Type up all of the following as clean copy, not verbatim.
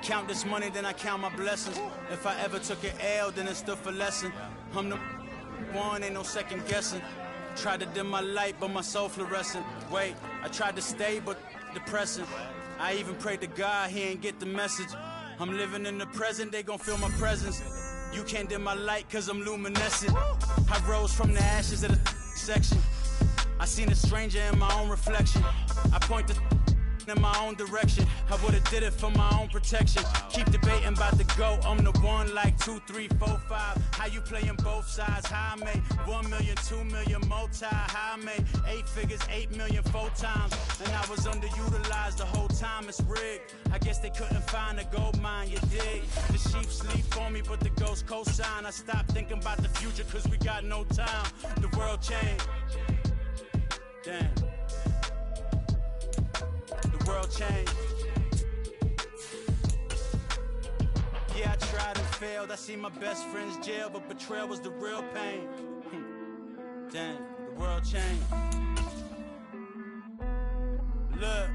count this money, then I count my blessings. If I ever took an L, then it stood for lesson. I'm the one, ain't no second guessing. Tried to dim my light, but my soul fluorescent. Wait, I tried to stay, but depressing. I even prayed to God, he ain't get the message. I'm living in the present, they gon' feel my presence. You can't dim my light, cause I'm luminescent. I rose from the ashes of the section. I seen a stranger in my own reflection. I point the in my own direction. I would've did it for my own protection. Keep debating about the GOAT. I'm the one like 2, 3, 4, 5. How you playing both sides? How I made 1 million, 2 million, multi. How I made 8 figures, 8 million, 4 times. And I was underutilized the whole time. It's rigged. I guess they couldn't find a gold mine, you dig? The sheep sleep for me, but the ghost co-sign. I stopped thinking about the future, cause we got no time. The world changed. Damn. The world changed. Yeah, I tried and failed. I see my best friends jail, but betrayal was the real pain. Damn, the world changed. Look,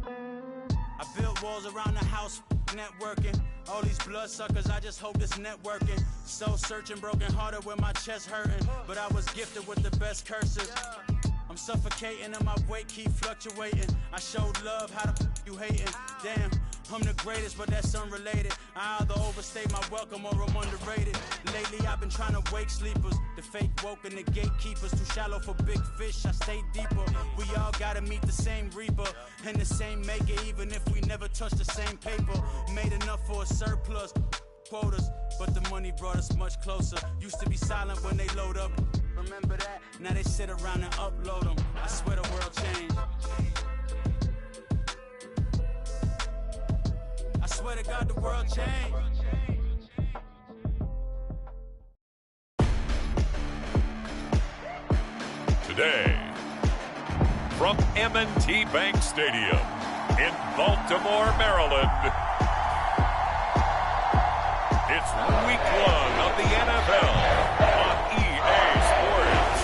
I built walls around the house, networking. All these bloodsuckers, I just hope this networking. Soul searching, broken hearted with my chest hurting. But I was gifted with the best cursive. I'm suffocating and my weight keep fluctuating. I showed love, how the you hating? Damn, I'm the greatest, but that's unrelated. I either overstay my welcome or I'm underrated. Lately I've been trying to wake sleepers. The fake woke and the gatekeepers. Too shallow for big fish, I stay deeper. We all gotta meet the same reaper and the same maker, even if we never touch the same paper. Made enough for a surplus quotas, but the money brought us much closer. Used to be silent when they load up. Remember that? Now they sit around and upload them. I swear the world changed. I swear to God the world changed. Today, from M&T Bank Stadium in Baltimore, Maryland, it's Week 1 of the NFL on EA Sports.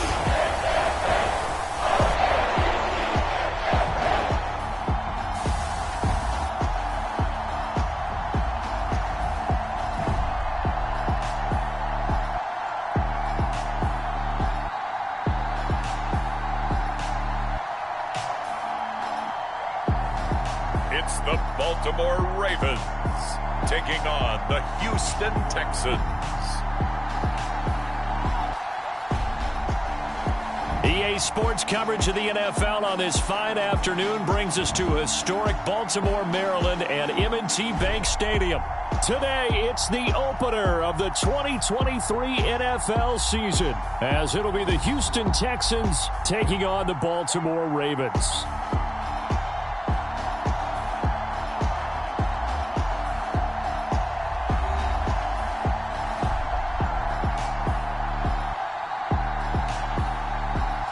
It's the Baltimore Ravens taking on the Houston Texans. EA Sports coverage of the NFL on this fine afternoon brings us to historic Baltimore, Maryland and M&T Bank Stadium. Today, it's the opener of the 2023 NFL season, as it'll be the Houston Texans taking on the Baltimore Ravens.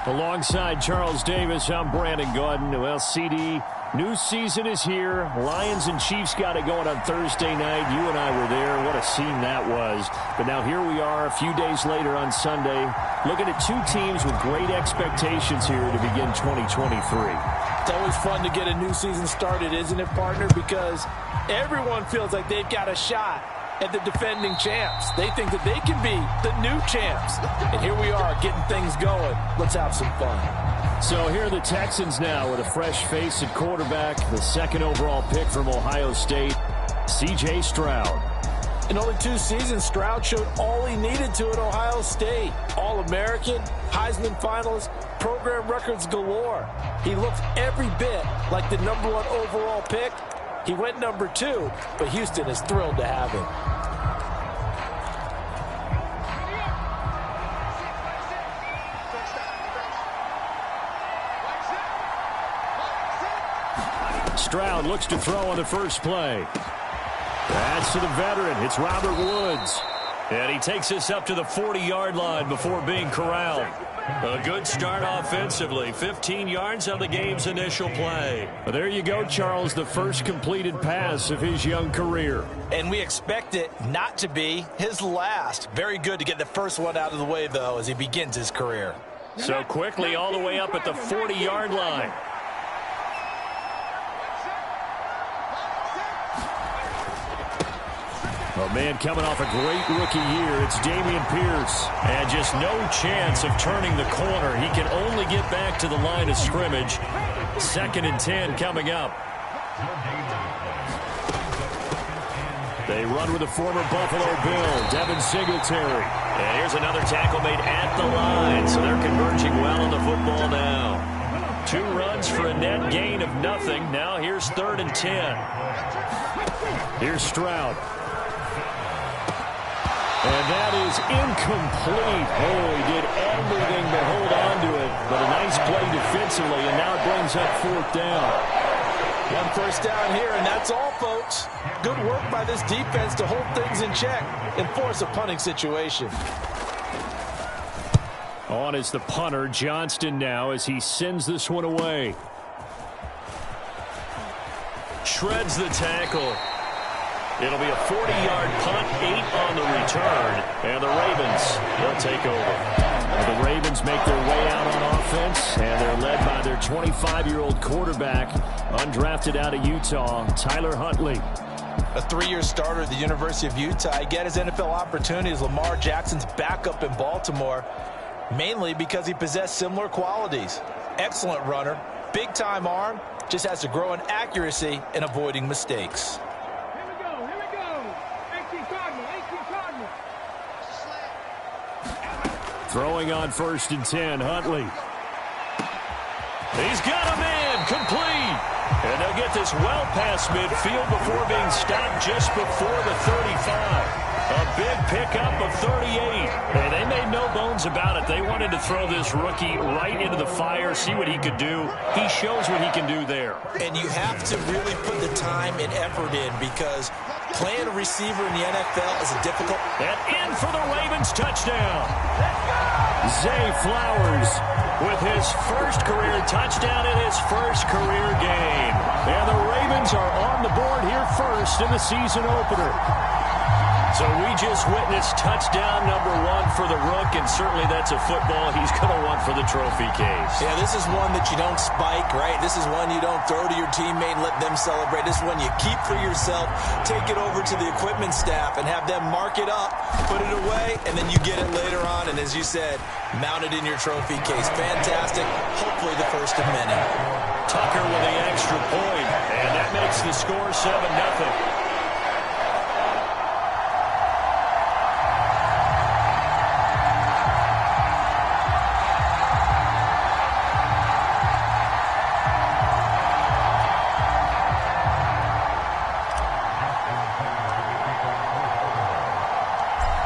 Alongside Charles Davis, I'm Brandon Gordon. Well, CD, new season is here. Lions and Chiefs got it going on Thursday night. You and I were there. What a scene that was. But now here we are a few days later on Sunday, looking at two teams with great expectations here to begin 2023. It's always fun to get a new season started, isn't it, partner? Because everyone feels like they've got a shot at the defending champs. They think that they can be the new champs. And here we are getting things going. Let's have some fun. So here are the Texans now with a fresh face at quarterback, the second overall pick from Ohio State, C.J. Stroud. In only 2 seasons, Stroud showed all he needed to at Ohio State. All-American, Heisman finalist, program records galore. He looked every bit like the #1 overall pick. He went #2, but Houston is thrilled to have him. Stroud looks to throw on the first play. That's to the veteran. It's Robert Woods. And he takes this up to the 40-yard line before being corralled. A good start offensively. 15 yards on the game's initial play. But there you go, Charles, the first completed pass of his young career. And we expect it not to be his last. Very good to get the first one out of the way, though, as he begins his career. So quickly all the way up at the 40-yard line. A man coming off a great rookie year, it's Dameon Pierce. And just no chance of turning the corner. He can only get back to the line of scrimmage. 2nd and 10 coming up. They run with the former Buffalo Bill, Devin Singletary. And here's another tackle made at the line, so they're converging well on the football now. 2 runs for a net gain of nothing. Now here's 3rd and 10. Here's Stroud. And that is incomplete. Oh, he did everything to hold on to it. But a nice play defensively, and now it brings up 4th down. 1 first down here, and that's all, folks. Good work by this defense to hold things in check and force a punting situation. On is the punter, Johnston, now as he sends this one away. Shreds the tackle. It'll be a 40-yard punt, 8 on the return, and the Ravens will take over. Well, the Ravens make their way out on offense, and they're led by their 25-year-old quarterback, undrafted out of Utah, Tyler Huntley. A 3-year starter at the University of Utah. He got his NFL opportunity as Lamar Jackson's backup in Baltimore, mainly because he possessed similar qualities. Excellent runner, big-time arm, just has to grow in accuracy and avoiding mistakes. Throwing on 1st and 10, Huntley. He's got a man, complete. And they'll get this well past midfield before being stopped just before the 35. A big pickup of 38. Hey, they made no bones about it. They wanted to throw this rookie right into the fire, see what he could do. He shows what he can do there. And you have to really put the time and effort in, because playing a receiver in the NFL is a difficult. And in for the Ravens touchdown. Zay Flowers with his first career touchdown in his first career game. And the Ravens are on the board here first in the season opener. So we just witnessed touchdown number 1 for the Rook, and certainly that's a football he's going to want for the trophy case. Yeah, this is one that you don't spike, right? This is one you don't throw to your teammate and let them celebrate. This is one you keep for yourself, take it over to the equipment staff and have them mark it up, put it away, and then you get it later on, and as you said, mount it in your trophy case. Fantastic. Hopefully the first of many. Tucker with the extra point, and that makes the score 7-0.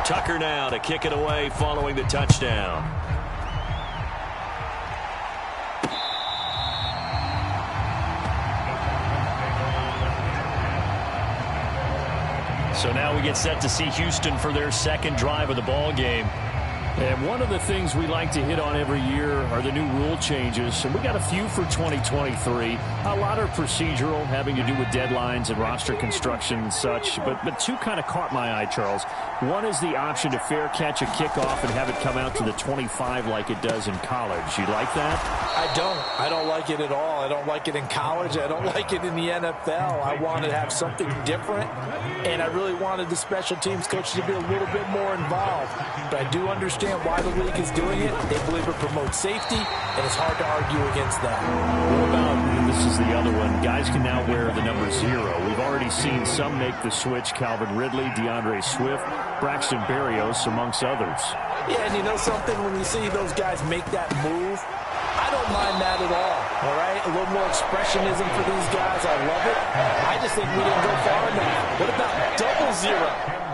Tucker now to kick it away following the touchdown. So now we get set to see Houston for their 2nd drive of the ball game. And one of the things we like to hit on every year are the new rule changes. And we got a few for 2023. A lot are procedural, having to do with deadlines and roster construction and such. But 2 kind of caught my eye, Charles. One is the option to fair catch a kickoff and have it come out to the 25 like it does in college. You like that? I don't like it at all. I don't like it in college. I don't like it in the NFL. I wanted to have something different, and I really wanted the special teams coach to be a little bit more involved. But I do understand why the league is doing it. They believe it promotes safety, and it's hard to argue against that. What about, and this is the other one, guys can now wear the number 0. We've already seen some make the switch. Calvin Ridley, DeAndre Swift, Braxton Berrios, amongst others. Yeah, and you know something? When you see those guys make that move, I don't mind that at all right? A little more expressionism for these guys. I love it. I just think we didn't go far enough. What about double 0,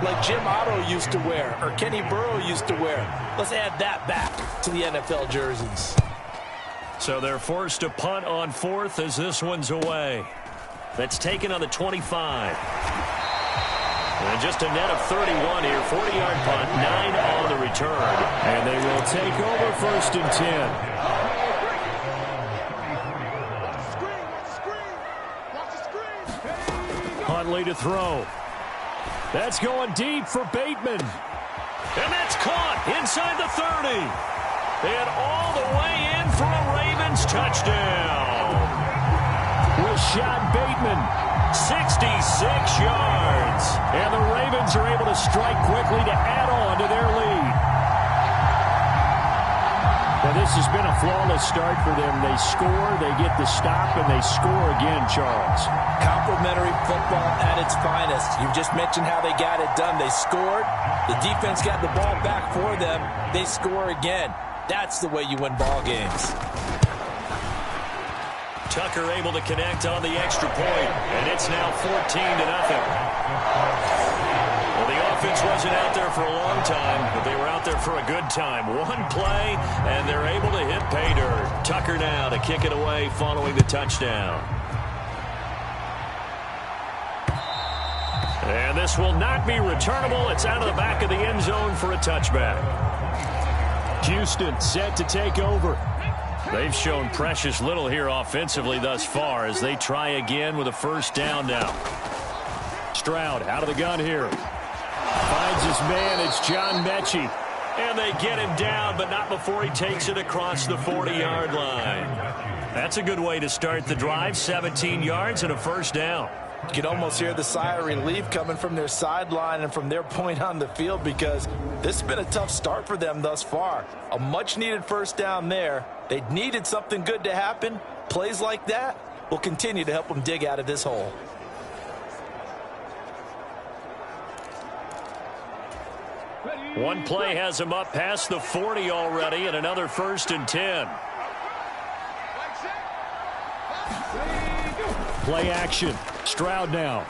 like Jim Otto used to wear or Kenny Burrow used to wear? Let's add that back to the NFL jerseys. So they're forced to punt on 4th as this one's away. That's taken on the 25. And just a net of 31 here. 40-yard punt, 9 on the return. And they will take over 1st and 10. Huntley to throw. That's going deep for Bateman. And that's caught inside the 30. And all the way in for a Ravens touchdown. Rashad Bateman, 66 yards. yards. And the Ravens are able to strike quickly to add on to their lead. Well, this has been a flawless start for them. They score, they get the stop, and they score again, Charles. Complimentary football at its finest. You've just mentioned how they got it done. They scored. The defense got the ball back for them. They score again. That's the way you win ball games. Tucker able to connect on the extra point, and it's now 14-0. Well, the offense wasn't out there for a long time, but they were out there for a good time. One play, and they're able to hit pay dirt. Tucker now to kick it away following the touchdown. And this will not be returnable. It's out of the back of the end zone for a touchback. Houston set to take over. They've shown precious little here offensively thus far as they try again with a first down now. Stroud out of the gun here. Finds his man. It's John Mechie. And they get him down, but not before he takes it across the 40-yard line. That's a good way to start the drive. 17 yards and a first down. You can almost hear the sigh of relief coming from their sideline and from their point on the field because this has been a tough start for them thus far. A much-needed first down there. They needed something good to happen. Plays like that will continue to help them dig out of this hole. One play has him up past the 40 already, and another 1st and 10. Play action. Stroud now.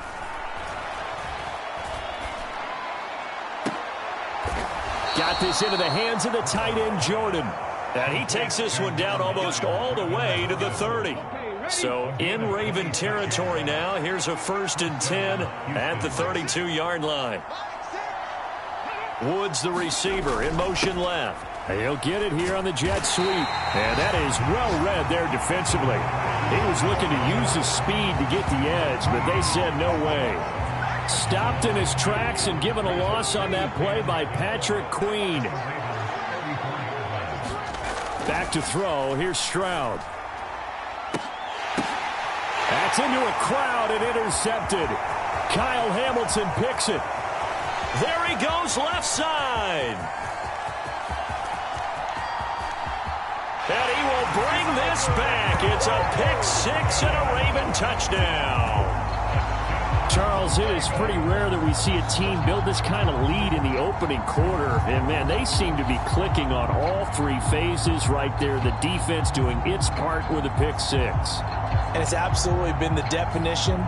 Got this into the hands of the tight end, Jordan. And he takes this one down almost all the way to the 30. So in Raven territory now. Here's a 1st and 10 at the 32-yard line. Woods, the receiver, in motion left. He'll get it here on the jet sweep. And that is well read there defensively. He was looking to use his speed to get the edge, but they said no way. Stopped in his tracks and given a loss on that play by Patrick Queen. Back to throw. Here's Stroud. That's into a crowd and intercepted. Kyle Hamilton picks it. There he goes, left side. And he will bring this back. It's a pick-6 and a Raven touchdown. Charles, it is pretty rare that we see a team build this kind of lead in the opening quarter. And, man, they seem to be clicking on all three phases right there. The defense doing its part with a pick-6. And it's absolutely been the definition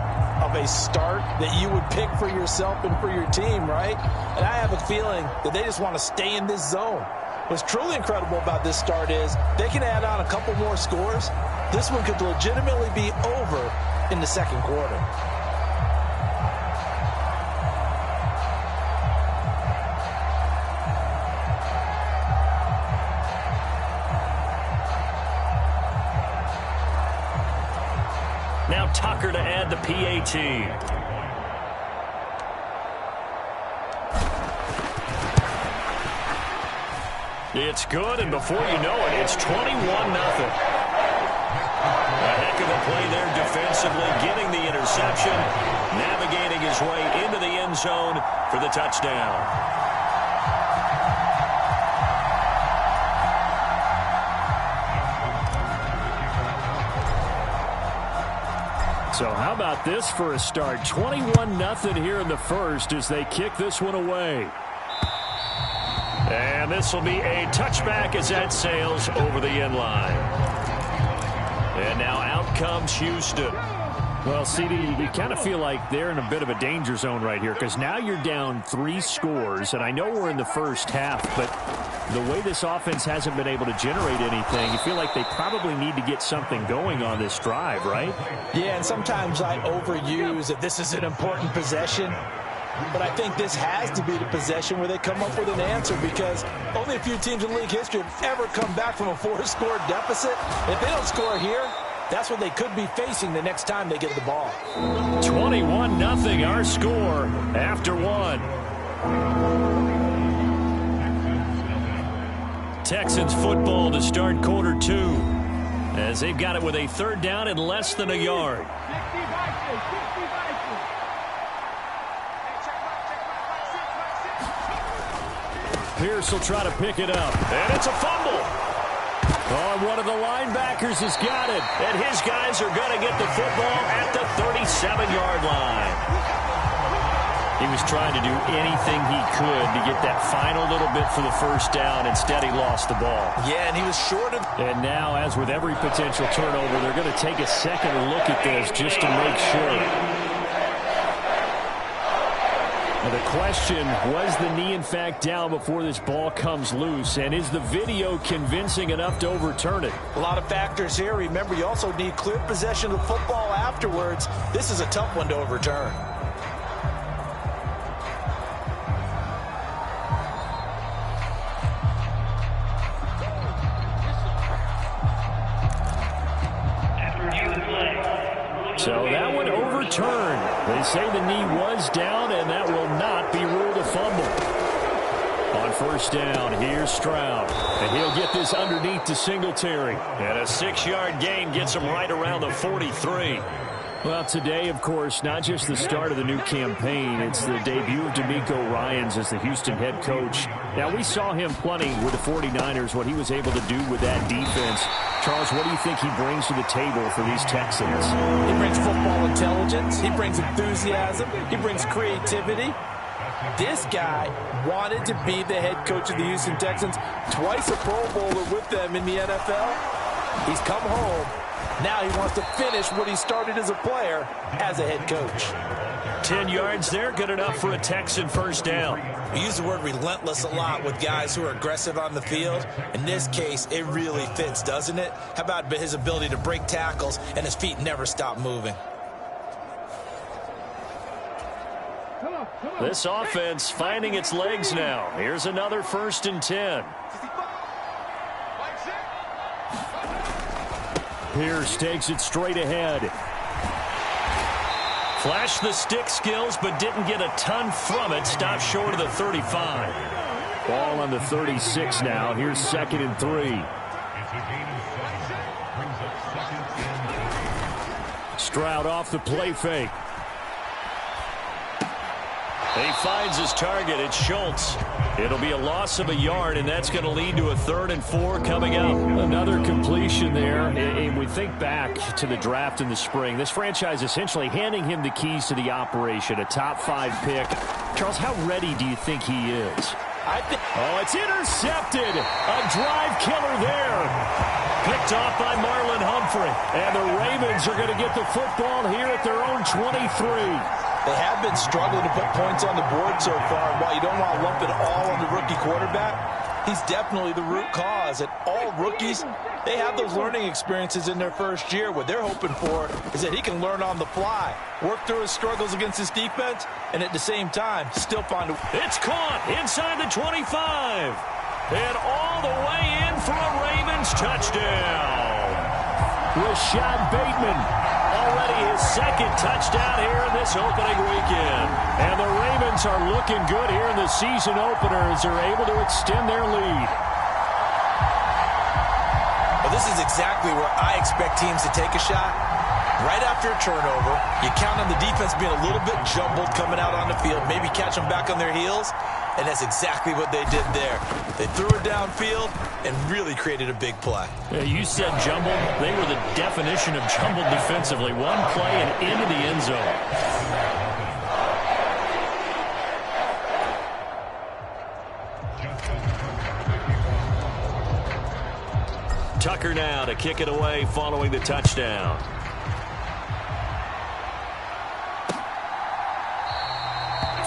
of a start that you would pick for yourself and for your team, right? And I have a feeling that they just want to stay in this zone. What's truly incredible about this start is they can add on a couple more scores. This one could legitimately be over in the second quarter. Now Tucker to add the PAT. It's good, and before you know it, it's 21-0. A heck of a play there defensively, getting the interception, navigating his way into the end zone for the touchdown. So how about this for a start? 21-0 here in the first as they kick this one away. And this will be a touchback as that sails over the end line. And now out comes Houston. Well, CD, you kind of feel like they're in a bit of a danger zone right here because now you're down 3 scores. And I know we're in the first half, but the way this offense hasn't been able to generate anything, you feel like they probably need to get something going on this drive, right? Yeah, and sometimes I overuse that this is an important possession. But I think this has to be the possession where they come up with an answer because only a few teams in league history have ever come back from a 4-score deficit. If they don't score here, that's what they could be facing the next time they get the ball. 21-0 our score after 1. Texans football to start quarter 2 as they've got it with a 3rd down and less than a yard. Pierce will try to pick it up. And it's a fumble. Oh, and one of the linebackers has got it. And his guys are going to get the football at the 37-yard line. He was trying to do anything he could to get that final little bit for the first down. Instead, he lost the ball. Yeah, and he was short of... And now, as with every potential turnover, they're going to take a second look at this just to make sure. Now the question, was the knee in fact down before this ball comes loose? And is the video convincing enough to overturn it? A lot of factors here. Remember, you also need clear possession of the football afterwards. This is a tough one to overturn. So that one overturned. They say the knee was down, and that will not be ruled a fumble. On first down, here's Stroud. And he'll get this underneath to Singletary. And a 6-yard gain gets him right around the 43. Well, today, of course, not just the start of the new campaign. It's the debut of D'Amico Ryans as the Houston head coach. Now, we saw him plenty with the 49ers, what he was able to do with that defense. Charles, what do you think he brings to the table for these Texans? He brings football intelligence. He brings enthusiasm. He brings creativity. This guy wanted to be the head coach of the Houston Texans, twice a Pro Bowler with them in the NFL. He's come home. Now he wants to finish what he started as a player as a head coach. 10 yards there, good enough for a Texan first down. We use the word relentless a lot with guys who are aggressive on the field. In this case, it really fits, doesn't it? How about his ability to break tackles and his feet never stop moving? This offense finding its legs now. Here's another 1st and 10. Pierce takes it straight ahead. Flashed the stick skills, but didn't get a ton from it. Stopped short of the 35. Ball on the 36 now. Here's 2nd and 3. Stroud off the play fake. He finds his target. It's Schultz. It'll be a loss of a yard, and that's going to lead to a 3rd and 4 coming up. Another completion there. And we think back to the draft in the spring. This franchise essentially handing him the keys to the operation, a top 5 pick. Charles, how ready do you think he is? Oh, it's intercepted. A drive killer there. Picked off by Marlon Humphrey. And the Ravens are going to get the football here at their own 23. They have been struggling to put points on the board so far. While you don't want to lump it all on the rookie quarterback, he's definitely the root cause. And all rookies, they have those learning experiences in their first year. What they're hoping for is that he can learn on the fly, work through his struggles against his defense, and at the same time, still find a... It's caught inside the 25. And all the way in for a Ravens touchdown. Rashad Bateman. Already his 2nd touchdown here in this opening weekend. And the Ravens are looking good here in the season opener as they're able to extend their lead. Well, this is exactly where I expect teams to take a shot. Right after a turnover, you count on the defense being a little bit jumbled coming out on the field, maybe catch them back on their heels, and that's exactly what they did there. They threw it downfield and really created a big play. Yeah, you said jumbled. They were the definition of jumbled defensively. One play and into the end zone. Tucker now to kick it away following the touchdown.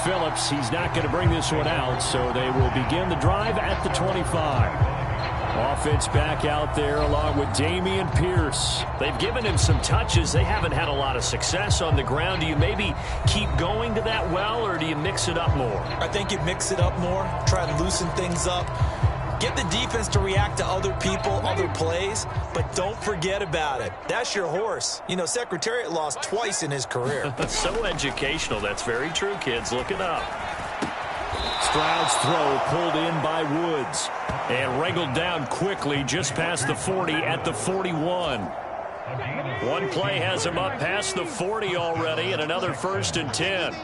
Phillips, he's not going to bring this one out, so they will begin the drive at the 25. Offense back out there along with Dameon Pierce. They've given him some touches. They haven't had a lot of success on the ground. Do you maybe keep going to that well, or do you mix it up more? I think you mix it up more, try to loosen things up. Get the defense to react to other people, other plays, but don't forget about it. That's your horse. You know, Secretariat lost twice in his career. So educational. That's very true, kids. Look it up. Stroud's throw pulled in by Woods and wriggled down quickly just past the 40 at the 41. One play has him up past the 40 already, and another 1st and 10.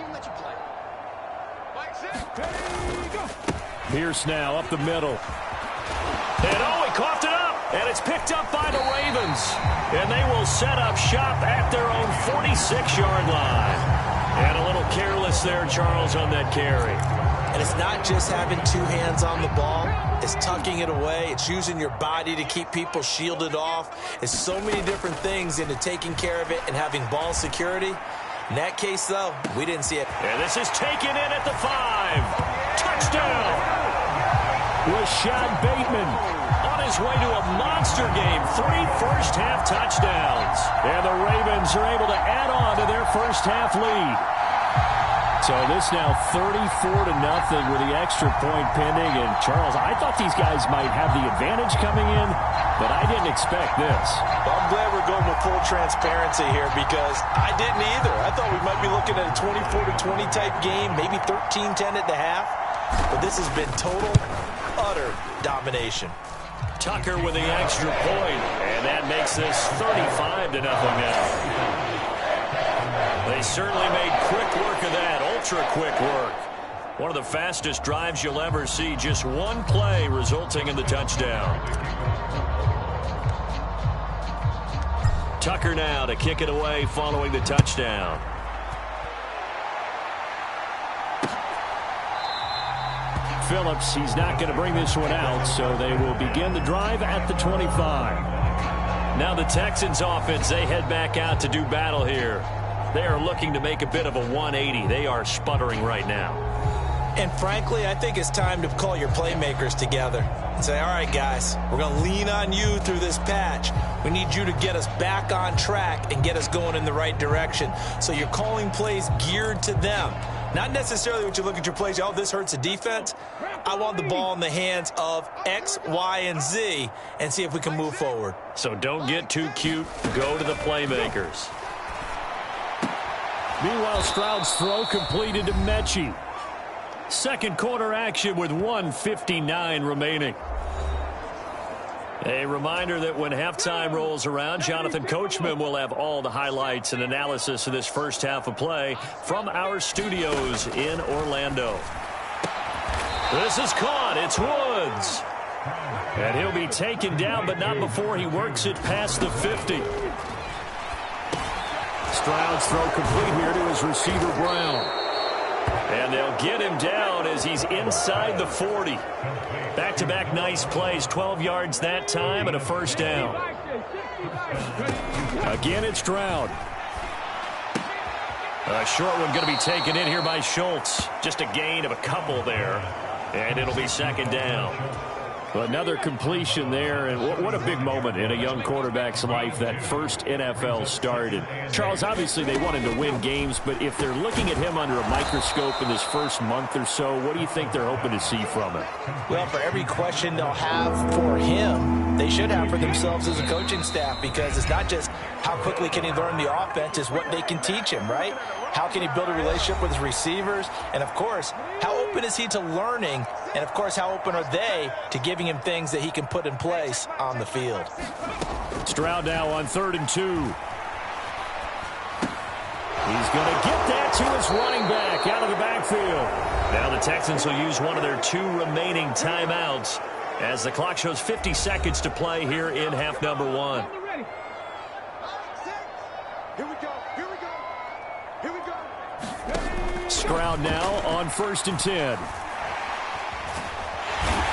Pierce now up the middle. And oh, he coughed it up. And it's picked up by the Ravens. And they will set up shop at their own 46-yard line. And a little careless there, Charles, on that carry. And it's not just having two hands on the ball. It's tucking it away. It's using your body to keep people shielded off. It's so many different things into taking care of it and having ball security. In that case, though, we didn't see it. And this is taken in at the 5. Touchdown! Rashad Bateman on his way to a monster game. 3 first-half touchdowns. And the Ravens are able to add on to their first-half lead. So this now 34-0 with the extra point pending. And, Charles, I thought these guys might have the advantage coming in, but I didn't expect this. Well, I'm glad we're going with full transparency here because I didn't either. I thought we might be looking at a 24-20 type game, maybe 13-10 at the half. But this has been total, utter domination. Tucker with the extra point, and that makes this 35-0 now. They certainly made quick work of that, ultra-quick work. One of the fastest drives you'll ever see, just one play resulting in the touchdown. Tucker now to kick it away following the touchdown. Phillips, he's not going to bring this one out, so they will begin the drive at the 25. Now the Texans offense, they head back out to do battle here. They are looking to make a bit of a 180. They are sputtering right now. And frankly, I think it's time to call your playmakers together and say, all right, guys, we're going to lean on you through this patch. We need you to get us back on track and get us going in the right direction. So you're calling plays geared to them. Not necessarily what you look at your plays, oh, this hurts the defense. I want the ball in the hands of X, Y, and Z and see if we can move forward. So don't get too cute. Go to the playmakers. Meanwhile, Stroud's throw completed to Mechie. Second quarter action with 1:59 remaining. A reminder that when halftime rolls around, Jonathan Kohlman will have all the highlights and analysis of this first half of play from our studios in Orlando. This is caught. It's Woods. And he'll be taken down, but not before he works it past the 50. Stroud's throw complete here to his receiver, Brown. And they'll get him down as he's inside the 40. Back-to-back nice plays, 12 yards that time and a first down. Again, it's Stroud. A short one going to be taken in here by Schultz. Just a gain of a couple there. And it'll be second down. Another completion there, and what a big moment in a young quarterback's life, that first NFL start. And Charles, obviously they want him to win games, but if they're looking at him under a microscope in this first month or so, what do you think they're hoping to see from him? Well, for every question they'll have for him, they should have for themselves as a coaching staff, because it's not just how quickly can he learn the offense, it's what they can teach him, right? How can he build a relationship with his receivers? And, of course, how open is he to learning? And, of course, how open are they to giving him things that he can put in place on the field? Stroud now on 3rd and 2. He's going to get that to his running back out of the backfield. Now the Texans will use one of their 2 remaining timeouts as the clock shows 50 seconds to play here in half number 1. Stroud now on 1st and 10.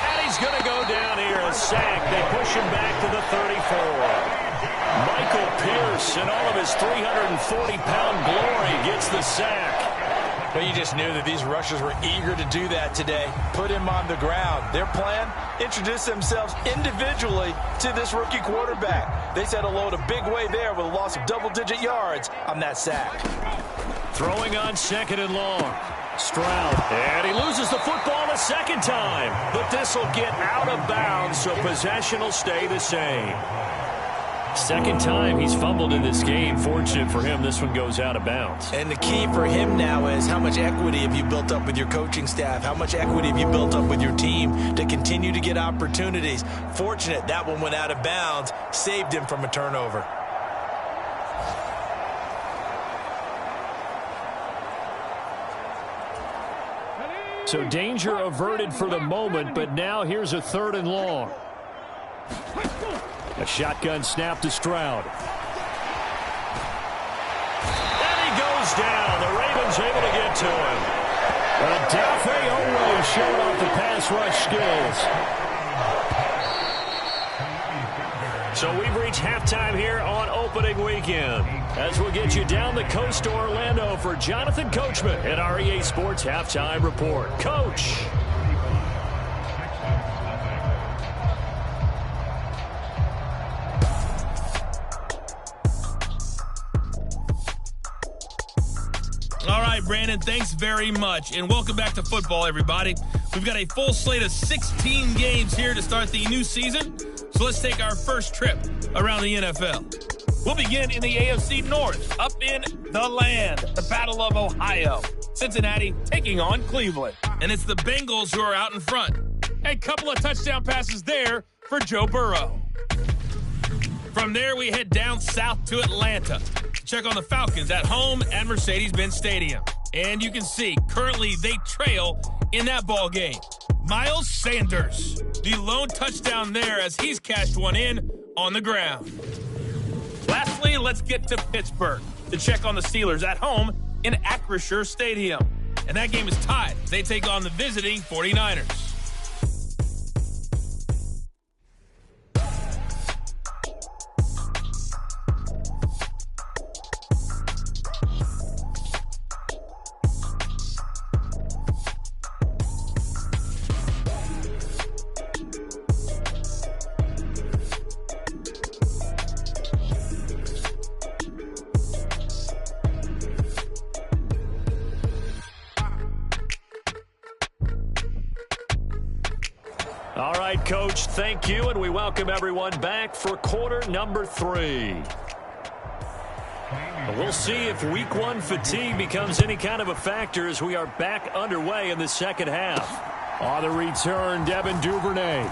And he's going to go down here, a sack. They push him back to the 34. Michael Pierce, in all of his 340-pound glory, gets the sack. But you just knew that these rushers were eager to do that today. Put him on the ground. Their plan, introduce themselves individually to this rookie quarterback. They said hello to Big Way there with a loss of double-digit yards on that sack. Throwing on 2nd and long. Stroud, and he loses the football a second time. But this will get out of bounds, so possession will stay the same. Second time he's fumbled in this game. Fortunate for him, this one goes out of bounds. And the key for him now is how much equity have you built up with your coaching staff? How much equity have you built up with your team to continue to get opportunities? Fortunate that one went out of bounds, saved him from a turnover. So danger averted for the moment, but now here's a 3rd and long. A shotgun snap to Stroud. And he goes down. The Ravens able to get to him. But Dafe Owe showed off the pass rush skills. So we've reached halftime here on opening weekend. As we'll get you down the coast to Orlando for Jonathan Coachman at our EA Sports Halftime Report. Coach. All right, Brandon, thanks very much. And welcome back to football, everybody. We've got a full slate of 16 games here to start the new season. So let's take our first trip around the NFL. We'll begin in the AFC North, up in the land, the Battle of Ohio. Cincinnati taking on Cleveland. And it's the Bengals who are out in front. A couple of touchdown passes there for Joe Burrow. From there, we head down south to Atlanta. Check on the Falcons at home at Mercedes-Benz Stadium. And you can see, currently they trail in that ball game. Miles Sanders, the lone touchdown there as he's cashed one in on the ground. Lastly, let's get to Pittsburgh to check on the Steelers at home in Acrisure Stadium. And that game is tied. They take on the visiting 49ers. All right, Coach, thank you, and we welcome everyone back for quarter number 3. We'll see if week 1 fatigue becomes any kind of a factor as we are back underway in the second half. On the return, Devin Duvernay.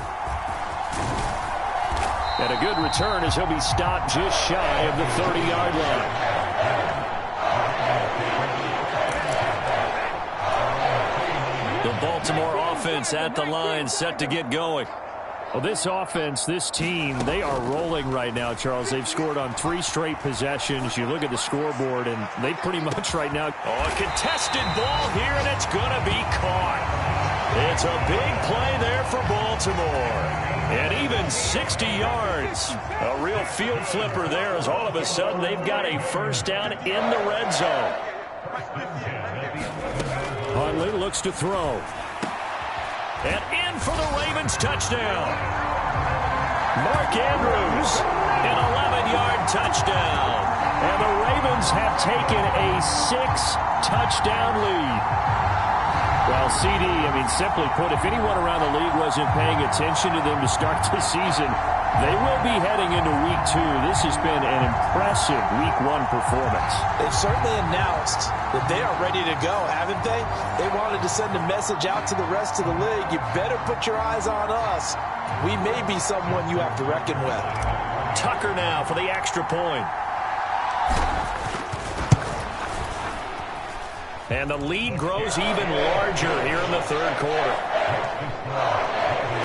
And a good return as he'll be stopped just shy of the 30-yard line. The Baltimore offense at the line, set to get going. Well, this offense, this team, they are rolling right now, Charles. They've scored on 3 straight possessions. You look at the scoreboard, and they pretty much right now. Oh, a contested ball here, and it's going to be caught. It's a big play there for Baltimore. And even 60 yards. A real field flipper there as all of a sudden they've got a first down in the red zone. Huntley looks to throw. And in for the Ravens touchdown. Mark Andrews, an 11-yard touchdown. And the Ravens have taken a 6-touchdown lead. Well, CD, simply put, if anyone around the league wasn't paying attention to them to start the season, they will be heading into week 2. This has been an impressive week 1 performance. They've certainly announced that they are ready to go, haven't they? They wanted to send a message out to the rest of the league. You better put your eyes on us. We may be someone you have to reckon with. Tucker now for the extra point. And the lead grows even larger here in the third quarter.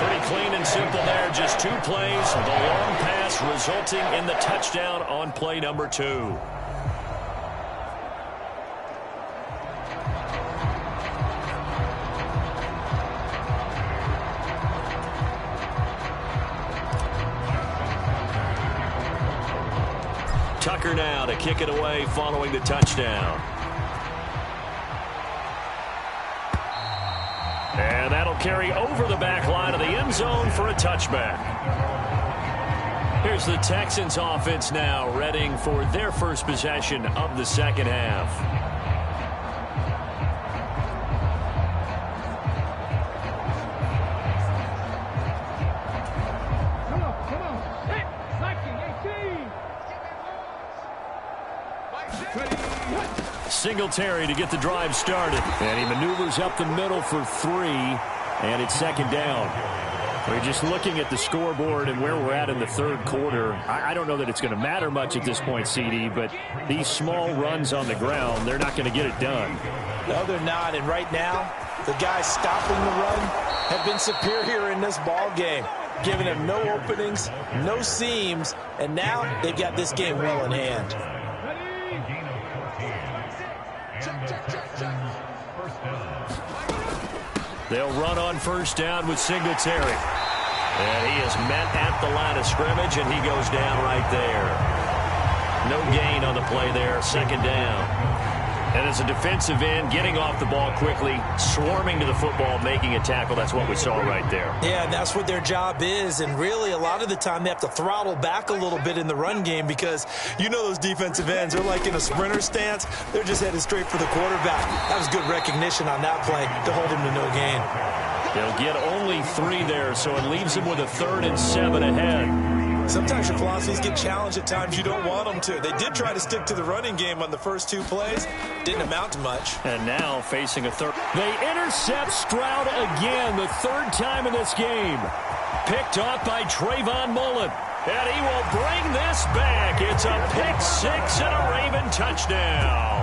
Pretty clean and simple there. Just 2 plays. The long pass resulting in the touchdown on play number 2. Tucker now to kick it away following the touchdown. And that'll carry over the back line of the end zone for a touchback. Here's the Texans offense now, readying for their first possession of the second half. Singletary to get the drive started. And he maneuvers up the middle for 3. And it's second down. We're just looking at the scoreboard and where we're at in the third quarter. I don't know that it's going to matter much at this point, CD, but these small runs on the ground, they're not going to get it done. No, they're not. And right now, The guys stopping the run have been superior in this ball game, giving them no openings, no seams, and now they've got this game well in hand. They'll run on first down with Singletary. And he is met at the line of scrimmage, and he goes down right there. No gain on the play there, second down. And as a defensive end, getting off the ball quickly, swarming to the football, making a tackle, that's what we saw right there. Yeah, and that's what their job is. And really, a lot of the time, they have to throttle back a little bit in the run game because you know those defensive ends, they're like in a sprinter stance. They're just headed straight for the quarterback. That was good recognition on that play to hold him to no gain. They'll get only 3 there, so it leaves them with a 3rd and 7 ahead. Sometimes your philosophies get challenged at times you don't want them to. They did try to stick to the running game on the first 2 plays. Didn't amount to much. And now facing a third. They intercept Stroud again, the 3rd time in this game. Picked off by Trayvon Mullen. And he will bring this back. It's a pick 6 and a Raven touchdown.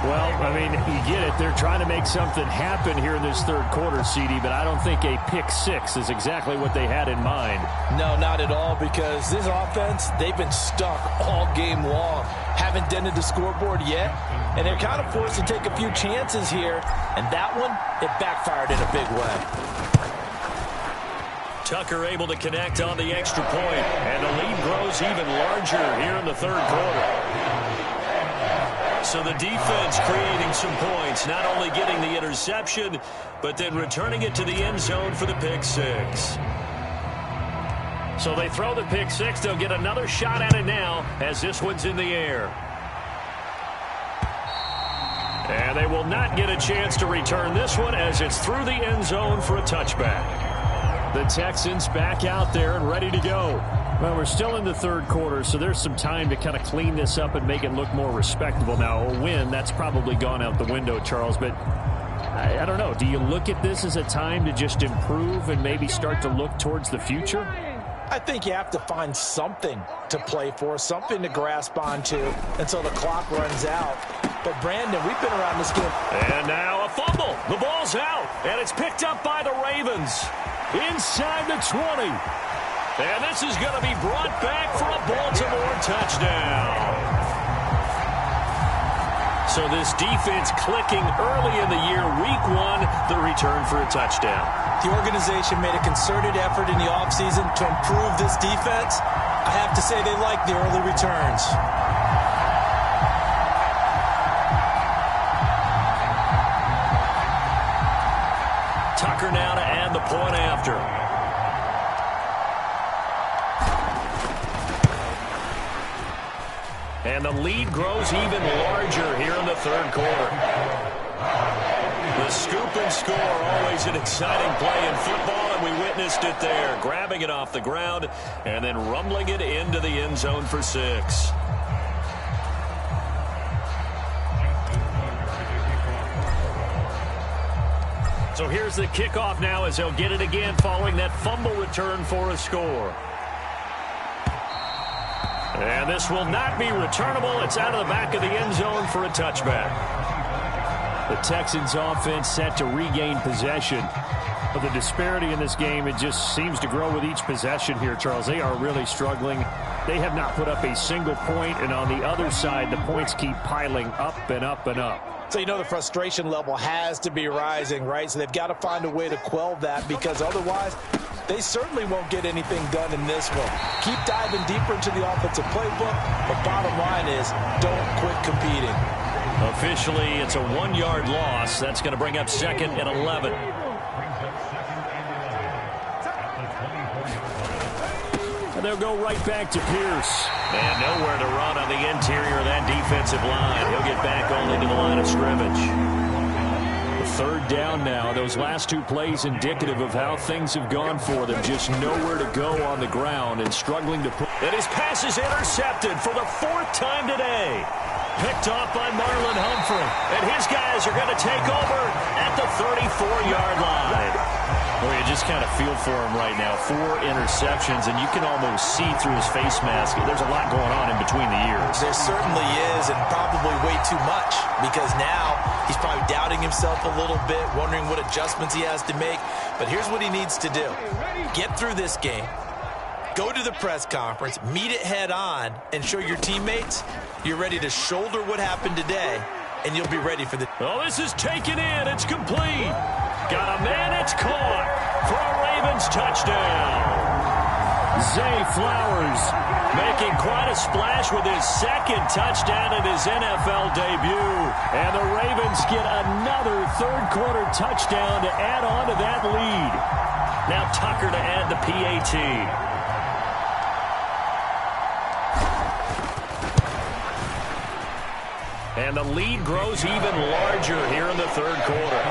Well, I mean, you get it. They're trying to make something happen here in this 3rd quarter, CD, but I don't think a pick 6 is exactly what they had in mind. No, not at all, because this offense, they've been stuck all game long. Haven't dented the scoreboard yet, and they're kind of forced to take a few chances here, and that one, it backfired in a big way. Tucker able to connect on the extra point, and the lead grows even larger here in the 3rd quarter. So the defense creating some points, not only getting the interception, but then returning it to the end zone for the pick 6. So they throw the pick 6. They'll get another shot at it now as this one's in the air. And they will not get a chance to return this one as it's through the end zone for a touchback. The Texans back out there and ready to go. Well, we're still in the 3rd quarter, so there's some time to kind of clean this up and make it look more respectable. Now, a win, that's probably gone out the window, Charles, but I don't know. Do you look at this as a time to just improve and maybe start to look towards the future? I think you have to find something to play for, something to grasp onto until the clock runs out. But, Brandon, we've been around this game. And now a fumble. The ball's out, and it's picked up by the Ravens. Inside the 20. And this is going to be brought back for a Baltimore touchdown. So this defense clicking early in the year, week 1, the return for a touchdown. The organization made a concerted effort in the offseason to improve this defense. I have to say they like the early returns. Tucker now to add the point after. And the lead grows even larger here in the 3rd quarter. The scoop and score, always an exciting play in football, and we witnessed it there. Grabbing it off the ground and then rumbling it into the end zone for 6. So here's the kickoff now as they'll get it again following that fumble return for a score. And this will not be returnable. It's out of the back of the end zone for a touchback. The Texans offense set to regain possession. But the disparity in this game, it just seems to grow with each possession here, Charles. They are really struggling. They have not put up a single point, and on the other side, the points keep piling up and up and up. So you know the frustration level has to be rising, right? So they've got to find a way to quell that, because otherwise they certainly won't get anything done in this one. Keep diving deeper into the offensive playbook, but bottom line is don't quit competing. Officially, it's a 1-yard loss. That's going to bring up 2nd and 11. And they'll go right back to Pierce. And nowhere to run on the interior of that defensive line. He'll get back only to the line of scrimmage. 3rd down now. Those last 2 plays indicative of how things have gone for them. Just nowhere to go on the ground and struggling to put. And his pass is intercepted for the 4th time today. Picked off by Marlon Humphrey. And his guys are going to take over at the 34-yard line. Well, you just kind of feel for him right now. 4 interceptions, and you can almost see through his face mask. There's a lot going on in between the ears. There certainly is, and probably way too much, because now he's probably doubting himself a little bit, wondering what adjustments he has to make. But here's what he needs to do. Get through this game, go to the press conference, meet it head on, and show your teammates you're ready to shoulder what happened today, and you'll be ready for the... Oh, this is taken in. It's complete. Got a man. It's caught for a Ravens touchdown. Zay Flowers making quite a splash with his second touchdown in his NFL debut. And the Ravens get another third-quarter touchdown to add on to that lead. Now Tucker to add the PAT. And the lead grows even larger here in the third quarter.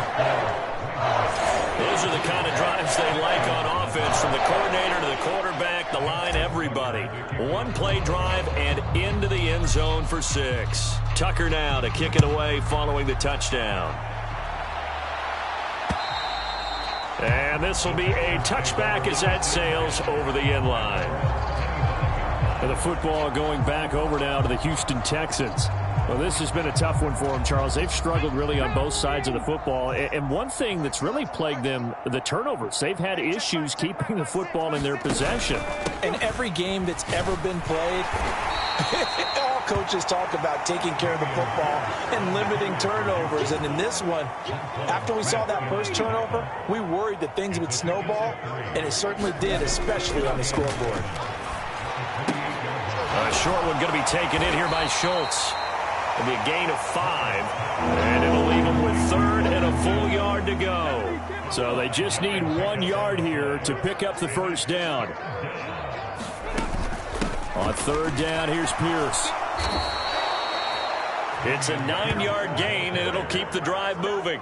Those are the kind of drives they like on offense, from the coordinator to the quarterback, the line, everybody. One-play drive and into the end zone for 6. Tucker now to kick it away following the touchdown. And this will be a touchback as that sails over the end line. And the football going back over now to the Houston Texans. Well, this has been a tough one for them, Charles. They've struggled really on both sides of the football. And one thing that's really plagued them, the turnovers. They've had issues keeping the football in their possession. In every game that's ever been played, all coaches talk about taking care of the football and limiting turnovers. And in this one, after we saw that first turnover, we worried that things would snowball, and it certainly did, especially on the scoreboard. A short one going to be taken in here by Schultz. It'll be a gain of 5, and it'll leave them with 3rd and a full yard to go. So they just need 1 yard here to pick up the first down. On 3rd down, here's Pierce. It's a 9-yard gain, and it'll keep the drive moving.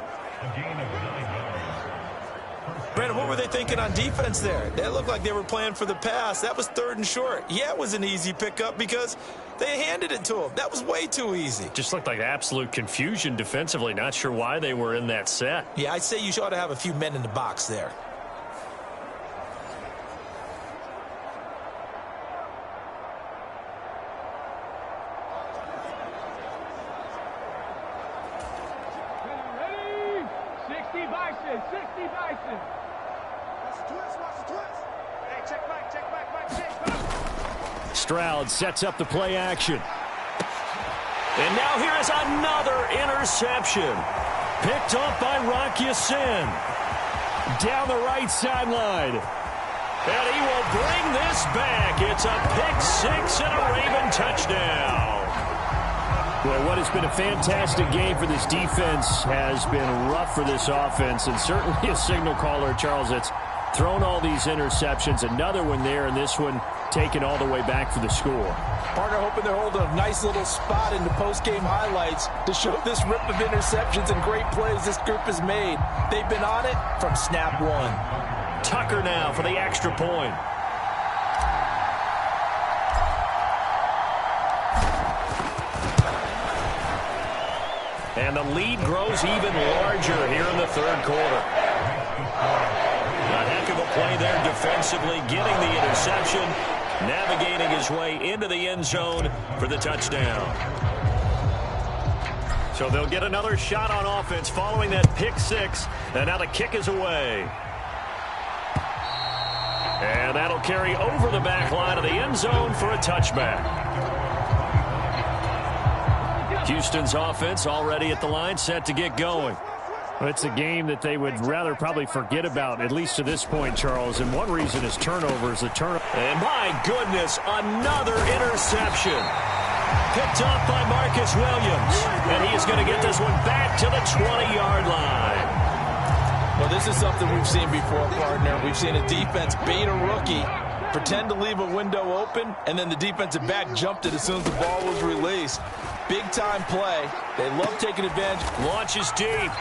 Brandon, what were they thinking on defense there? They looked like they were playing for the pass. That was 3rd and short. Yeah, it was an easy pickup because they handed it to them. That was way too easy. Just looked like absolute confusion defensively. Not sure why they were in that set. Yeah, I'd say you ought to have a few men in the box there. Ready? 60 Bison, 60 Bison. Stroud sets up the play action. And now here is another interception. Picked off by Rock Ya-Sin. Down the right sideline. And he will bring this back. It's a pick-6 and a Raven touchdown. Well, what has been a fantastic game for this defense has been rough for this offense, and certainly a signal caller, Charles, that's thrown all these interceptions. Another one there, and this one taken all the way back for the score. Partner hoping they're holding a nice little spot in the post-game highlights to show this rip of interceptions and great plays this group has made. They've been on it from snap 1. Tucker now for the extra point. And the lead grows even larger here in the third quarter. A heck of a play there defensively, getting the interception, navigating his way into the end zone for the touchdown. So they'll get another shot on offense following that pick-6, and now the kick is away. And that'll carry over the back line of the end zone for a touchback. Houston's offense already at the line, set to get going. Well, it's a game that they would rather probably forget about, at least to this point, Charles. And one reason is turnovers. And my goodness, another interception. Picked off by Marcus Williams. And he is going to get this one back to the 20-yard line. Well, this is something we've seen before, partner. We've seen a defense bait a rookie, pretend to leave a window open, and then the defensive back jumped it as soon as the ball was released. Big-time play. They love taking advantage. Launches deep.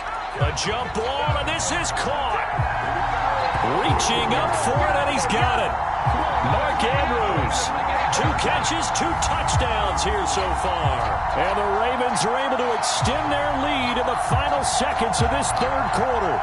A jump ball, and this is caught. Reaching up for it, and he's got it. Mark Andrews. 2 catches, 2 touchdowns here so far. And the Ravens are able to extend their lead in the final seconds of this third quarter.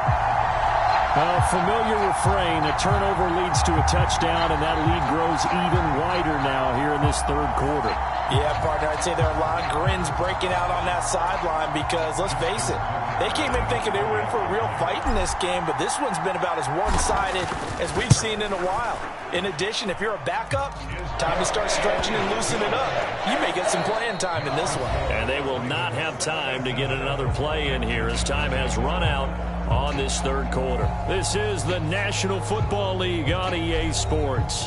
A familiar refrain. A turnover leads to a touchdown, and that lead grows even wider now here in this third quarter. Yeah, partner, I'd say there are a lot of grins breaking out on that sideline because, let's face it, they came in thinking they were in for a real fight in this game, but this one's been about as one-sided as we've seen in a while. In addition, if you're a backup, time to start stretching and loosening up. You may get some playing time in this one. And they will not have time to get another play in here as time has run out on this third quarter. This is the National Football League on EA Sports.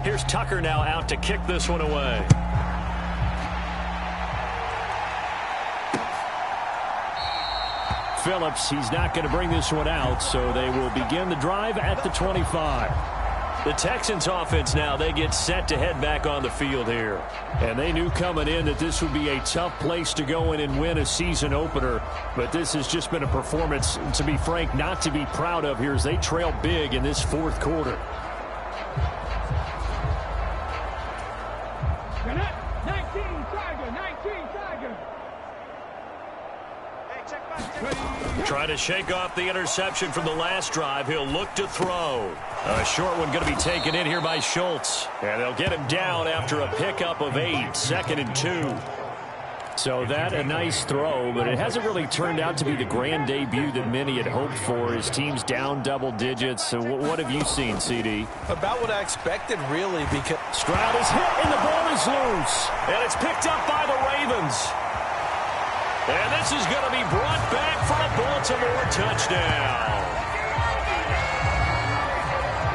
Here's Tucker now out to kick this one away. Phillips, he's not going to bring this one out, so they will begin the drive at the 25. The Texans offense now, they get set to head back on the field here. And they knew coming in that this would be a tough place to go in and win a season opener. But this has just been a performance, to be frank, not to be proud of here as they trail big in this fourth quarter. 19 Tiger. Trying to shake off the interception from the last drive. He'll look to throw. A short one going to be taken in here by Schultz. And they'll get him down after a pickup of 8, 2nd and 2. So that a nice throw, but it hasn't really turned out to be the grand debut that many had hoped for. His team's down double digits. So what have you seen, CD? About what I expected, really, because Stroud is hit and the ball is loose. And it's picked up by the Ravens. And this is going to be brought back for a Baltimore touchdown.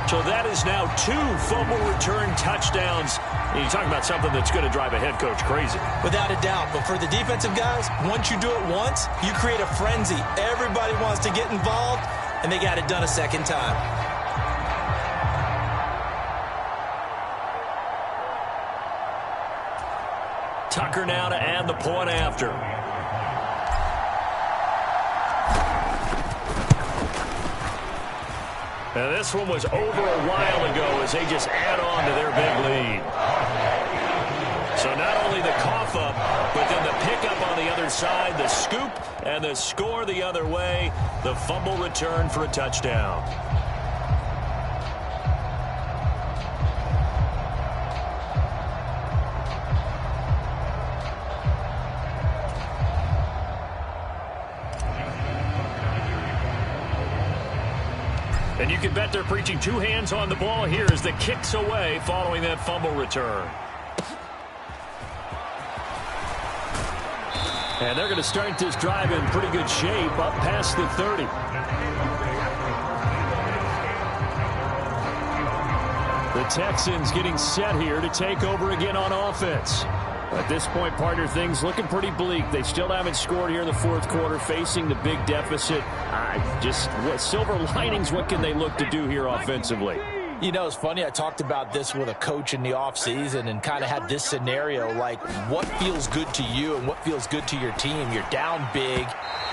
So that is now 2 fumble return touchdowns. And you're talking about something that's going to drive a head coach crazy. without a doubt. But for the defensive guys, once you do it once, you create a frenzy. Everybody wants to get involved, and they got it done a second time. Tucker now to add the point after. Now this one was over a while ago as they just add on to their big lead. So not only the cough up, but then the pickup on the other side, the scoop, and the score the other way, the fumble return for a touchdown. And you can bet they're preaching 2 hands on the ball here as the kick's away following that fumble return. And they're going to start this drive in pretty good shape up past the 30. The Texans getting set here to take over again on offense. At this point, partner, things looking pretty bleak. They still haven't scored here in the fourth quarter, facing the big deficit. What silver linings, what can they look to do here offensively? You know, it's funny, I talked about this with a coach in the offseason and kind of had this scenario, like what feels good to you and what feels good to your team. You're down big.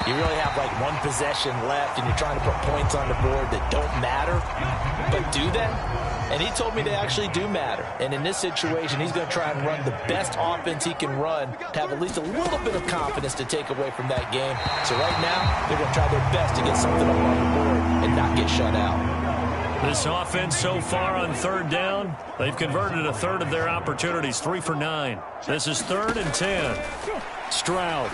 You really have like 1 possession left, and you're trying to put points on the board that don't matter. But do they? And he told me they actually do matter. And in this situation, he's going to try and run the best offense he can run to have at least a little bit of confidence to take away from that game. So right now, they're going to try their best to get something up on the board and not get shut out. This offense so far on 3rd down, they've converted a third of their opportunities, 3 for 9. This is 3rd and 10. Stroud.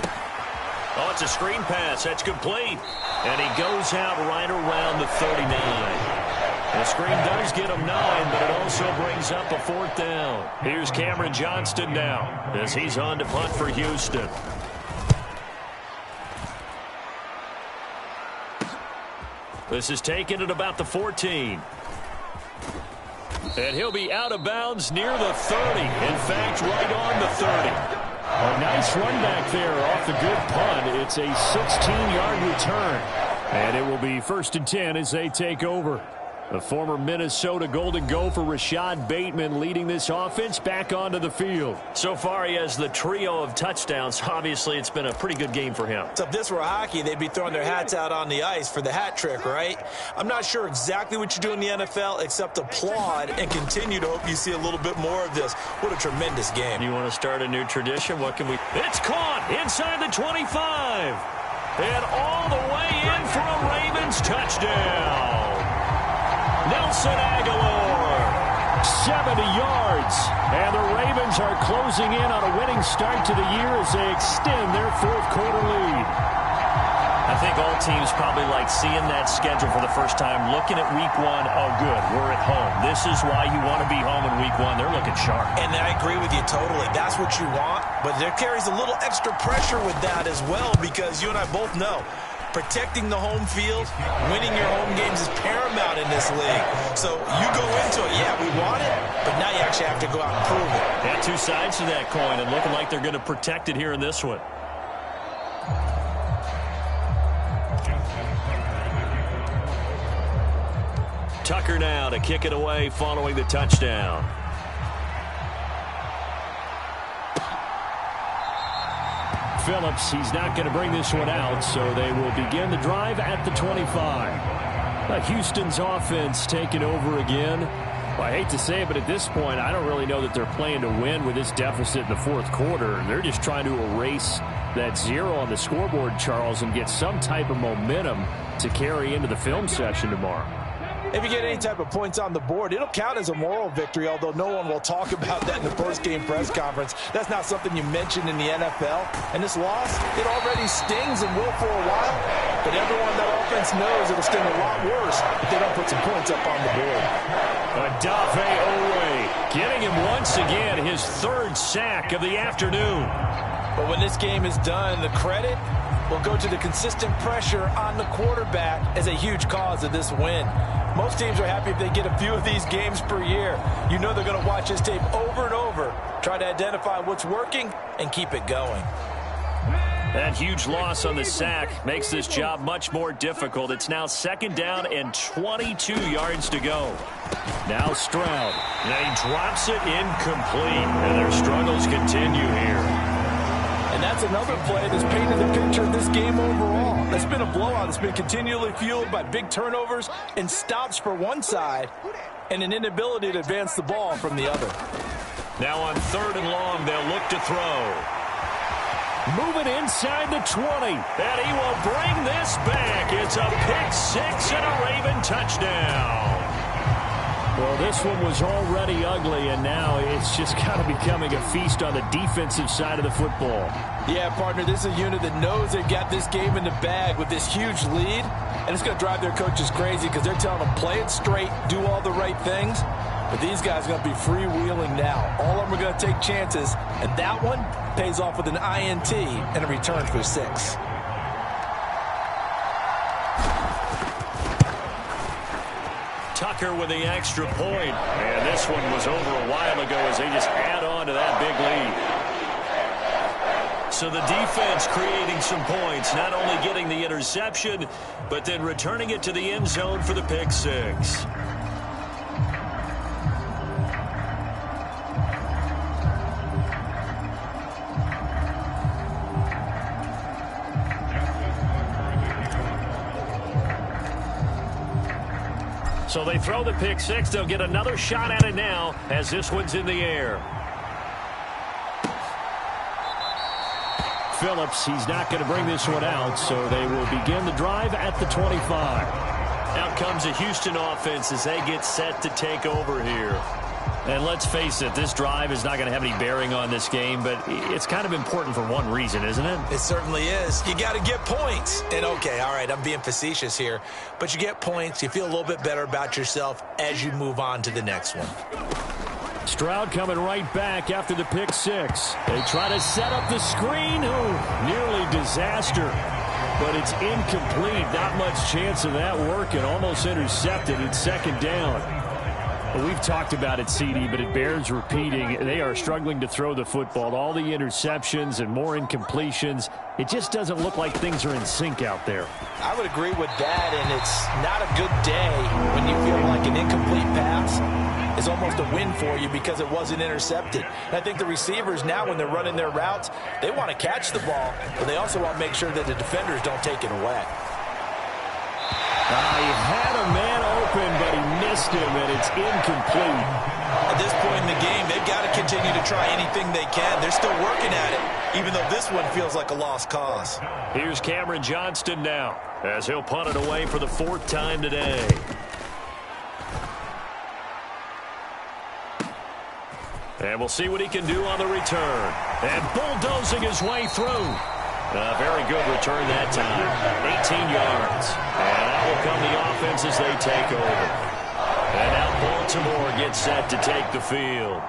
Oh, it's a screen pass. That's complete. And he goes out right around the 39. The screen does get him 9, but it also brings up a 4th down. Here's Cameron Johnston now as he's on to punt for Houston. This is taken at about the 14. And he'll be out of bounds near the 30. In fact, right on the 30. A nice run back there off the good punt. It's a 16-yard return. And it will be 1st and 10 as they take over. The former Minnesota Golden Gopher Rashad Bateman leading this offense back onto the field. So far, he has the trio of touchdowns. Obviously, it's been a pretty good game for him. So if this were hockey, they'd be throwing their hats out on the ice for the hat trick, right? I'm not sure exactly what you do in the NFL except applaud and continue to hope you see a little bit more of this. What a tremendous game. You want to start a new tradition? What can we... It's caught inside the 25. And all the way in for a Ravens touchdown. Nelson Aguilar, 70 yards. And the Ravens are closing in on a winning start to the year as they extend their fourth-quarter lead. I think all teams probably like seeing that schedule for the first time, looking at week one. Oh, good, we're at home. This is why you want to be home in week one. They're looking sharp. And I agree with you totally. That's what you want. But there carries a little extra pressure with that as well because you and I both know protecting the home field, winning your home games is paramount in this league. So you go into it, yeah, we want it, but now you actually have to go out and prove it. Yeah, two sides to that coin, and looking like they're going to protect it here in this one. Tucker now to kick it away following the touchdown. Phillips, he's not going to bring this one out, so they will begin the drive at the 25. Houston's offense taking over again. Well, I hate to say it, but at this point, I don't really know that they're playing to win with this deficit in the fourth quarter. They're just trying to erase that zero on the scoreboard, Charles, and get some type of momentum to carry into the film session tomorrow. If you get any type of points on the board, it'll count as a moral victory, although no one will talk about that in the post-game press conference. That's not something you mention in the NFL. And this loss, it already stings and will for a while, but everyone on that offense knows it'll sting a lot worse if they don't put some points up on the board. Odafe Oweh getting him once again, his third sack of the afternoon. But when this game is done, the credit will go to the consistent pressure on the quarterback as a huge cause of this win. Most teams are happy if they get a few of these games per year. You know they're going to watch this tape over and over, try to identify what's working, and keep it going. That huge loss on the sack makes this job much more difficult. It's now second down and 22 yards to go. Now Stroud. And he drops it incomplete, and their struggles continue here. And that's another play that's painted the picture of this game overall. It's been a blowout. It's been continually fueled by big turnovers and stops for one side and an inability to advance the ball from the other. Now on third and long, they'll look to throw. Moving inside the 20, and he will bring this back. It's a pick six and a Raven touchdown. Well, this one was already ugly, and now it's just kind of becoming a feast on the defensive side of the football. Yeah, partner, this is a unit that knows they've got this game in the bag with this huge lead, and it's going to drive their coaches crazy because they're telling them play it straight, do all the right things. But these guys are going to be freewheeling now. All of them are going to take chances, and that one pays off with an INT and a return for 6. Tucker with the extra point. And this one was over a while ago as they just add on to that big lead. So the defense creating some points, not only getting the interception, but then returning it to the end zone for the pick six. So they throw the pick six. They'll get another shot at it now as this one's in the air. Phillips, he's not going to bring this one out, so they will begin the drive at the 25. Out comes a Houston offense as they get set to take over here. And let's face it, this drive is not going to have any bearing on this game, but it's kind of important for one reason, isn't it? It certainly is. You got to get points. And, okay, all right, I'm being facetious here, but you get points, you feel a little bit better about yourself as you move on to the next one. Stroud coming right back after the pick six. They try to set up the screen. Oh, nearly disaster. But it's incomplete. Not much chance of that working. Almost intercepted. It's second down. Well, we've talked about it, CD, but it bears repeating. They are struggling to throw the football. All the interceptions and more incompletions. It just doesn't look like things are in sync out there. I would agree with that, and it's not a good day when you feel like an incomplete pass is almost a win for you because it wasn't intercepted. And I think the receivers now, when they're running their routes, they want to catch the ball, but they also want to make sure that the defenders don't take it away. He had a man open, but he missed him, and it's incomplete. At this point in the game, they've got to continue to try anything they can. They're still working at it, even though this one feels like a lost cause. Here's Cameron Johnston now, as he'll punt it away for the 4th time today. And we'll see what he can do on the return. And bulldozing his way through. A very good return that time. 18 yards. And that will come the offense as they take over. And now Baltimore gets set to take the field.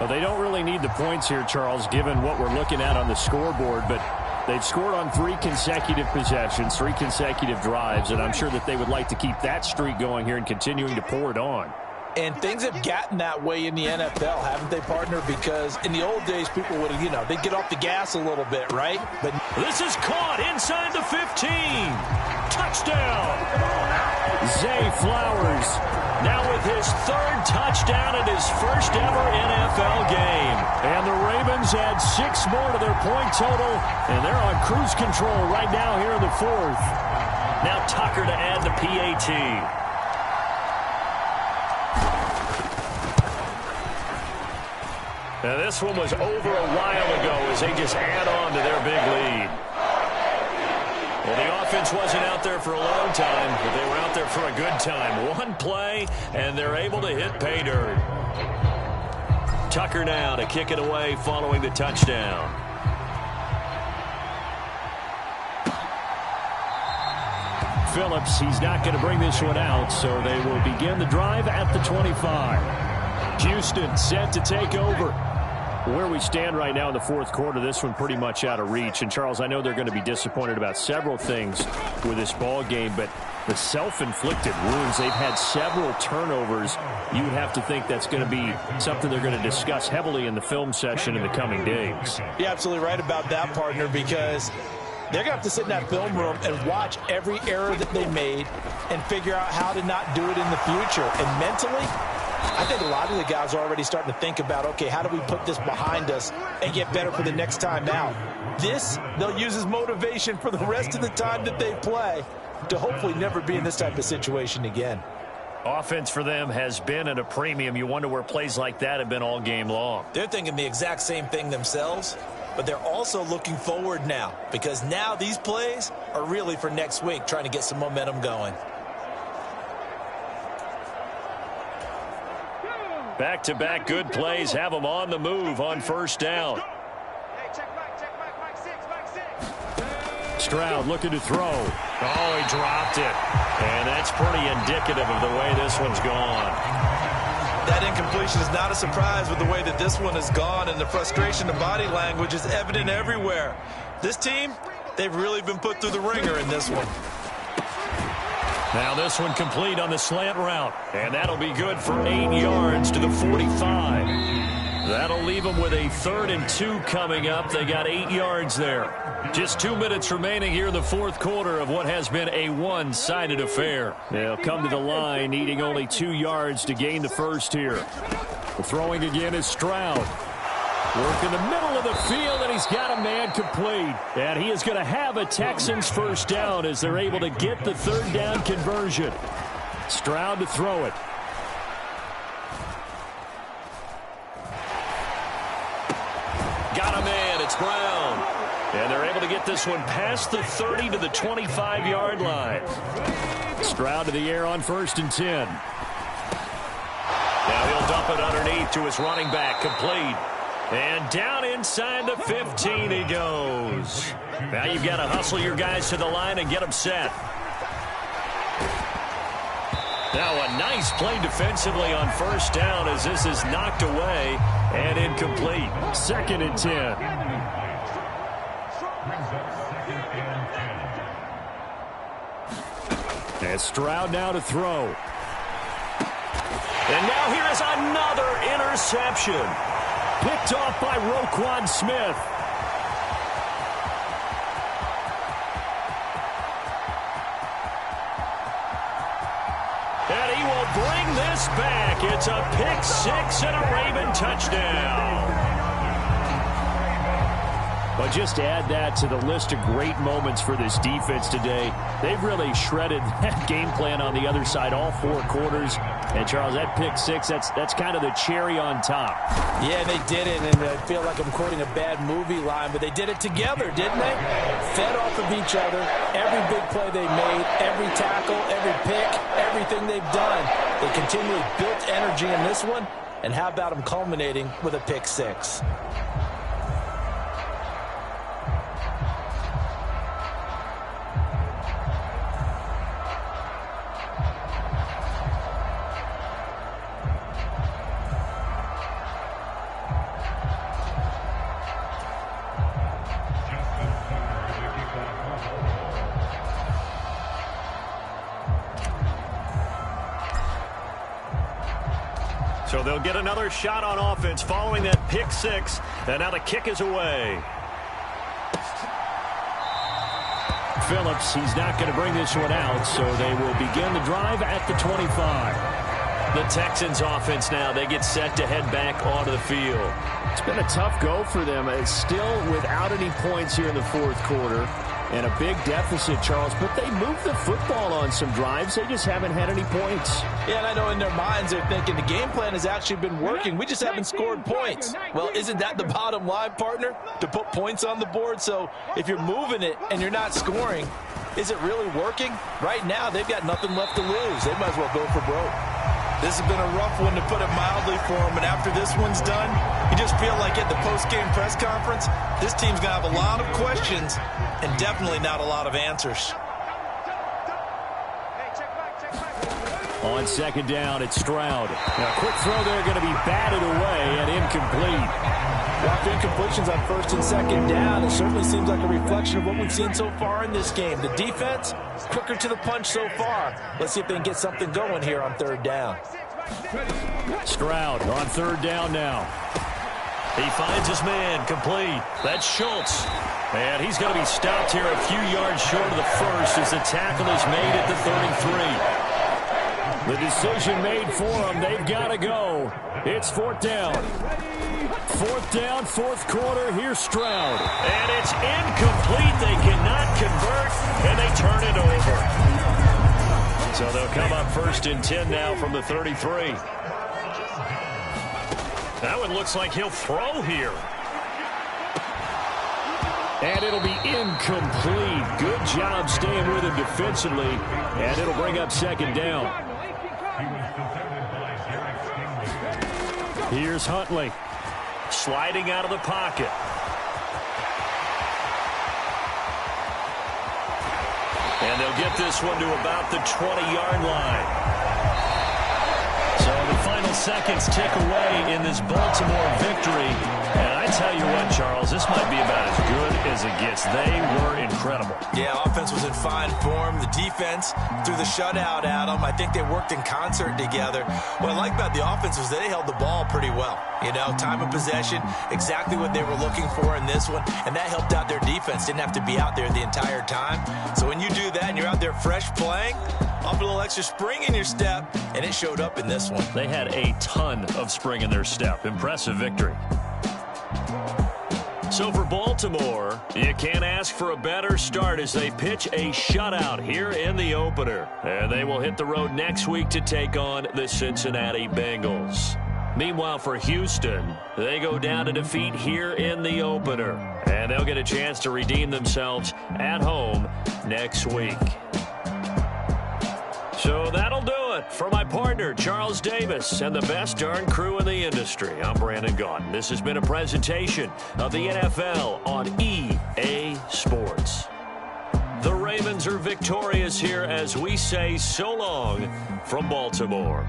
Well, they don't really need the points here, Charles, given what we're looking at on the scoreboard. But they've scored on 3 consecutive possessions, 3 consecutive drives. And I'm sure that they would like to keep that streak going here and continuing to pour it on. And things have gotten that way in the NFL, haven't they, partner? Because in the old days, people would, they'd get off the gas a little bit, right? But this is caught inside the 15. Touchdown. Zay Flowers now with his 3rd touchdown in his first ever NFL game. And the Ravens add 6 more to their point total, and they're on cruise control right now here in the 4th. Now Tucker to add the PAT. Now this one was over a while ago as they just add on to their big lead. Well, the offense wasn't out there for a long time, but they were out there for a good time. One play, and they're able to hit pay dirt. Tucker now to kick it away following the touchdown. Phillips, he's not going to bring this one out, so they will begin the drive at the 25. Houston set to take over. Where we stand right now in the 4th quarter, this one pretty much out of reach. And, Charles, I know they're going to be disappointed about several things with this ball game, but the self-inflicted wounds, they've had several turnovers. You would have to think that's going to be something they're going to discuss heavily in the film session in the coming days. You're absolutely right about that, partner, because they're going to have to sit in that film room and watch every error that they made and figure out how to not do it in the future. And mentally, I think a lot of the guys are already starting to think about, okay, how do we put this behind us and get better for the next time out? This, they'll use as motivation for the rest of the time that they play to hopefully never be in this type of situation again. Offense for them has been at a premium. You wonder where plays like that have been all game long. They're thinking the exact same thing themselves, but they're also looking forward now because now these plays are really for next week, trying to get some momentum going. Back-to-back good plays have them on the move on 1st down. Stroud looking to throw. Oh, he dropped it. And that's pretty indicative of the way this one's gone. That incompletion is not a surprise with the way that this one has gone, and the frustration of body language is evident everywhere. This team, they've really been put through the ringer in this one. Now this one complete on the slant route. And that'll be good for 8 yards to the 45. That'll leave them with a 3rd and 2 coming up. They got 8 yards there. Just 2 minutes remaining here in the 4th quarter of what has been a one-sided affair. They'll come to the line needing only 2 yards to gain the first here. The throwing again is Stroud. Work in the middle of the field, and he's got a man complete. And he is going to have a Texans 1st down as they're able to get the 3rd down conversion. Stroud to throw it. Got a man. It's Brown. And they're able to get this one past the 30 to the 25-yard line. Stroud to the air on 1st and 10. Now he'll dump it underneath to his running back. Complete. And down inside the 15 he goes. Now you've got to hustle your guys to the line and get them set. Now a nice play defensively on 1st down as this is knocked away and incomplete. 2nd and 10. And Stroud now to throw. And now here is another interception. Picked off by Roquan Smith. And he will bring this back. It's a pick six and a Raven touchdown. But just add that to the list of great moments for this defense today. They've really shredded that game plan on the other side all 4 quarters. And, Charles, that pick six, that's kind of the cherry on top. Yeah, they did it, and I feel like I'm quoting a bad movie line, but they did it together, didn't they? Fed off of each other, every big play they made, every tackle, every pick, everything they've done. They continually built energy in this one, and how about them culminating with a pick six? So they'll get another shot on offense following that pick six. And now the kick is away. Phillips, he's not going to bring this one out, so they will begin the drive at the 25. The Texans offense now, they get set to head back onto the field. It's been a tough go for them. It's still without any points here in the 4th quarter. And a big deficit, Charles, but they moved the football on some drives. They just haven't had any points. Yeah, and I know in their minds they're thinking the game plan has actually been working. We just haven't scored points. Well, isn't that the bottom line, partner? To put points on the board? So if you're moving it and you're not scoring, is it really working? Right now, they've got nothing left to lose. They might as well go for broke. This has been a rough one, to put it mildly, for them. And after this one's done, you just feel like at the post-game press conference, this team's going to have a lot of questions and definitely not a lot of answers. On 2nd down, it's Stroud. Now, a quick throw there going to be batted away and incomplete. After incompletions on 1st and 2nd down, it certainly seems like a reflection of what we've seen so far in this game. The defense, quicker to the punch so far. Let's see if they can get something going here on 3rd down. Stroud on 3rd down now. He finds his man, complete. That's Schultz. And he's going to be stopped here a few yards short of the first as the tackle is made at the 33. The decision made for them. They've got to go. It's 4th down. 4th down, 4th quarter. Here's Stroud. And it's incomplete. They cannot convert, and they turn it over. So they'll come up 1st and 10 now from the 33. That one looks like he'll throw here. And it'll be incomplete. Good job staying with him defensively. And it'll bring up 2nd down. Here's Huntley. Sliding out of the pocket. And they'll get this one to about the 20-yard line. So the final seconds tick away in this Baltimore victory. And I tell you what, Charles, this might be about as good as it gets. They were incredible. Yeah, offense was in fine form. The defense threw the shutout at them. I think they worked in concert together. What I like about the offense was they held the ball pretty well. You know, time of possession, exactly what they were looking for in this one. And that helped out their defense. Didn't have to be out there the entire time. So when you do that and you're out there fresh playing, off a little extra spring in your step, and it showed up in this one. They had a ton of spring in their step. Impressive victory. So for Baltimore, you can't ask for a better start as they pitch a shutout here in the opener. And they will hit the road next week to take on the Cincinnati Bengals. Meanwhile, for Houston, they go down to defeat here in the opener. And they'll get a chance to redeem themselves at home next week. So that'll do it for my partner, Charles Davis, and the best darn crew in the industry. I'm Brandon Gaudin. This has been a presentation of the NFL on EA Sports. The Ravens are victorious here as we say so long from Baltimore.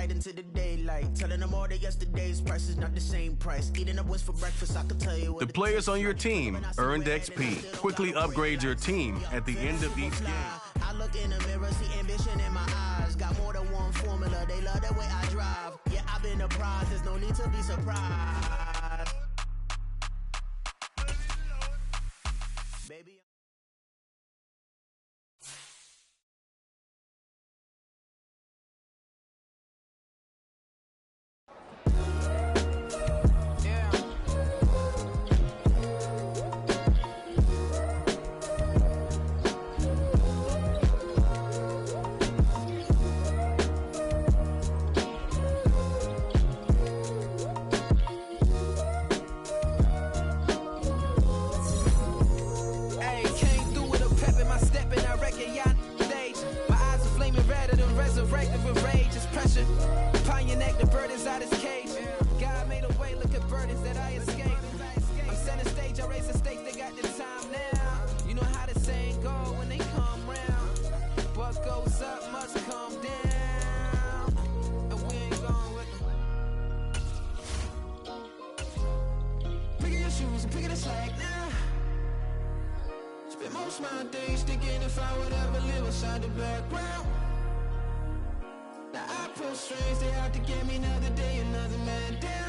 night into the daylight. Telling them all that yesterday's price is not the same price. Eating up wins for breakfast, I can tell you what The players on your team earned XP. Quickly upgrade your team at the end of each game. I look in the mirror, see ambition in my eyes. Got more than one formula, they love the way I drive. Yeah, I've been a prize, there's no need to be surprised. Baby. Resurrected with rage, it's pressure. Pioneer the burdens out his cage. God made a way, look at burdens that I escaped. I'm center stage, I raise the stakes, they got the time now. You know how the saying go when they come round. What goes up must come down. And we ain't going with them. Pick your shoes and pick it a slack now. Spend most of my days thinking if I would ever live inside the background. Now I pull strings, they out to get me another day, another man down.